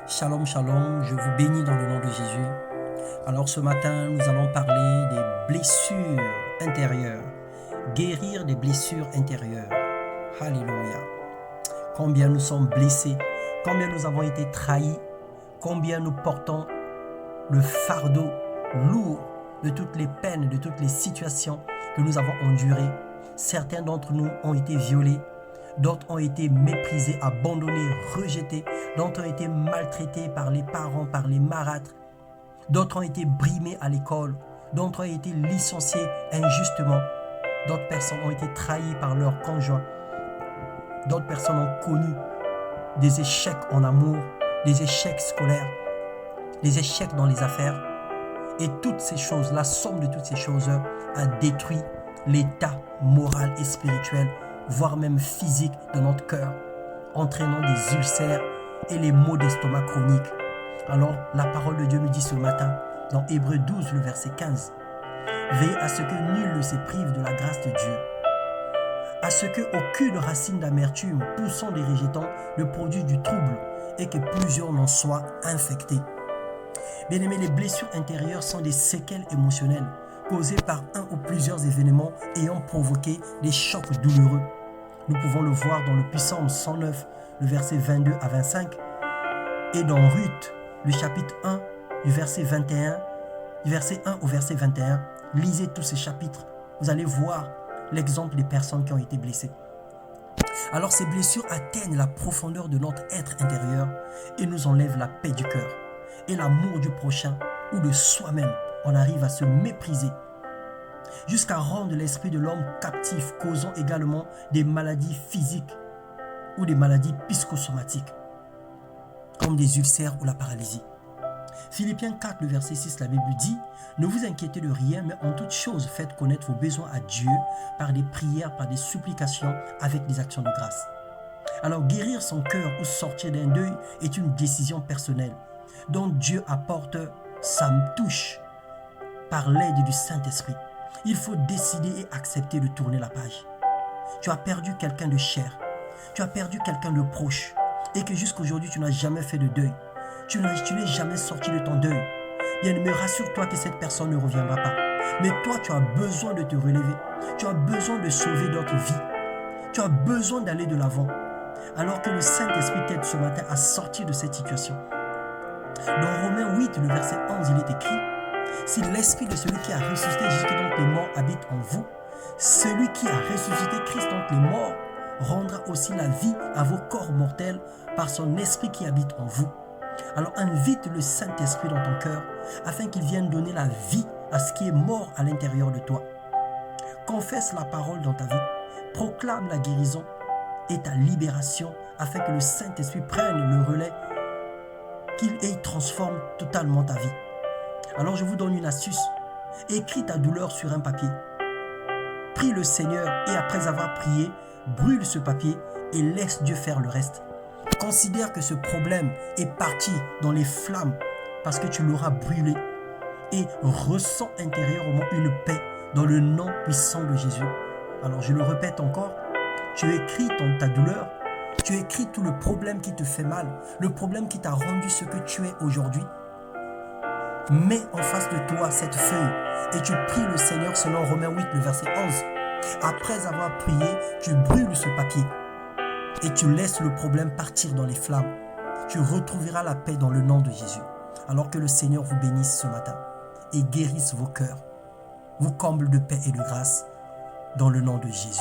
Shalom, shalom, je vous bénis dans le nom de Jésus. Alors ce matin, nous allons parler des blessures intérieures. Guérir des blessures intérieures. Alléluia. Combien nous sommes blessés, combien nous avons été trahis, combien nous portons le fardeau lourd de toutes les peines, de toutes les situations que nous avons endurées. Certains d'entre nous ont été violés, d'autres ont été méprisés, abandonnés, rejetés, d'autres ont été maltraités par les parents, par les marâtres, d'autres ont été brimés à l'école, d'autres ont été licenciés injustement, d'autres personnes ont été trahies par leurs conjoints, d'autres personnes ont connu des échecs en amour, des échecs scolaires, des échecs dans les affaires. Et toutes ces choses, la somme de toutes ces choses a détruit l'état moral et spirituel, voire même physique de notre cœur, entraînant des ulcères et les maux d'estomac chroniques. Alors, la parole de Dieu nous dit ce matin, dans Hébreux 12, le verset 15, « Veillez à ce que nul ne se prive de la grâce de Dieu, à ce que aucune racine d'amertume poussant des rejetants ne produise du trouble et que plusieurs n'en soient infectés. » Bien-aimés, les blessures intérieures sont des séquelles émotionnelles causées par un ou plusieurs événements ayant provoqué des chocs douloureux. Nous pouvons le voir dans le Psaume 109, le verset 22 à 25, et dans Ruth, le chapitre 1, du verset 21, du verset 1 au verset 21. Lisez tous ces chapitres, vous allez voir l'exemple des personnes qui ont été blessées. Alors ces blessures atteignent la profondeur de notre être intérieur et nous enlèvent la paix du cœur et l'amour du prochain ou de soi-même. On arrive à se mépriser jusqu'à rendre l'esprit de l'homme captif, causant également des maladies physiques ou des maladies psychosomatiques comme des ulcères ou la paralysie. Philippiens 4, le verset 6, la Bible dit « Ne vous inquiétez de rien, mais en toute chose faites connaître vos besoins à Dieu par des prières, par des supplications, avec des actions de grâce. » Alors guérir son cœur ou sortir d'un deuil est une décision personnelle dont Dieu apporte sa touche par l'aide du Saint-Esprit. Il faut décider et accepter de tourner la page. Tu as perdu quelqu'un de cher, tu as perdu quelqu'un de proche et que jusqu'à aujourd'hui tu n'as jamais fait de deuil. Tu n'es jamais sorti de ton deuil. Bien, mais rassure-toi que cette personne ne reviendra pas. Mais toi, tu as besoin de te relever. Tu as besoin de sauver d'autres vies. Tu as besoin d'aller de l'avant. Alors que le Saint-Esprit t'aide ce matin à sortir de cette situation. Dans Romains 8, le verset 11, il est écrit « Si l'Esprit de celui qui a ressuscité Jésus d'entre les morts habite en vous, celui qui a ressuscité Christ d'entre les morts rendra aussi la vie à vos corps mortels par son Esprit qui habite en vous. » Alors invite le Saint-Esprit dans ton cœur afin qu'il vienne donner la vie à ce qui est mort à l'intérieur de toi. Confesse la parole dans ta vie, proclame la guérison et ta libération afin que le Saint-Esprit prenne le relais et transforme totalement ta vie. Alors je vous donne une astuce. Écris ta douleur sur un papier. Prie le Seigneur et après avoir prié, brûle ce papier et laisse Dieu faire le reste. Considère que ce problème est parti dans les flammes parce que tu l'auras brûlé et ressens intérieurement une paix dans le nom puissant de Jésus. Alors je le répète encore, tu écris ta douleur, tu écris tout le problème qui te fait mal, le problème qui t'a rendu ce que tu es aujourd'hui. Mets en face de toi cette feuille et tu pries le Seigneur selon Romains 8, le verset 11. Après avoir prié, tu brûles ce papier et tu laisses le problème partir dans les flammes. Tu retrouveras la paix dans le nom de Jésus. Alors que le Seigneur vous bénisse ce matin et guérisse vos cœurs, vous comble de paix et de grâce dans le nom de Jésus.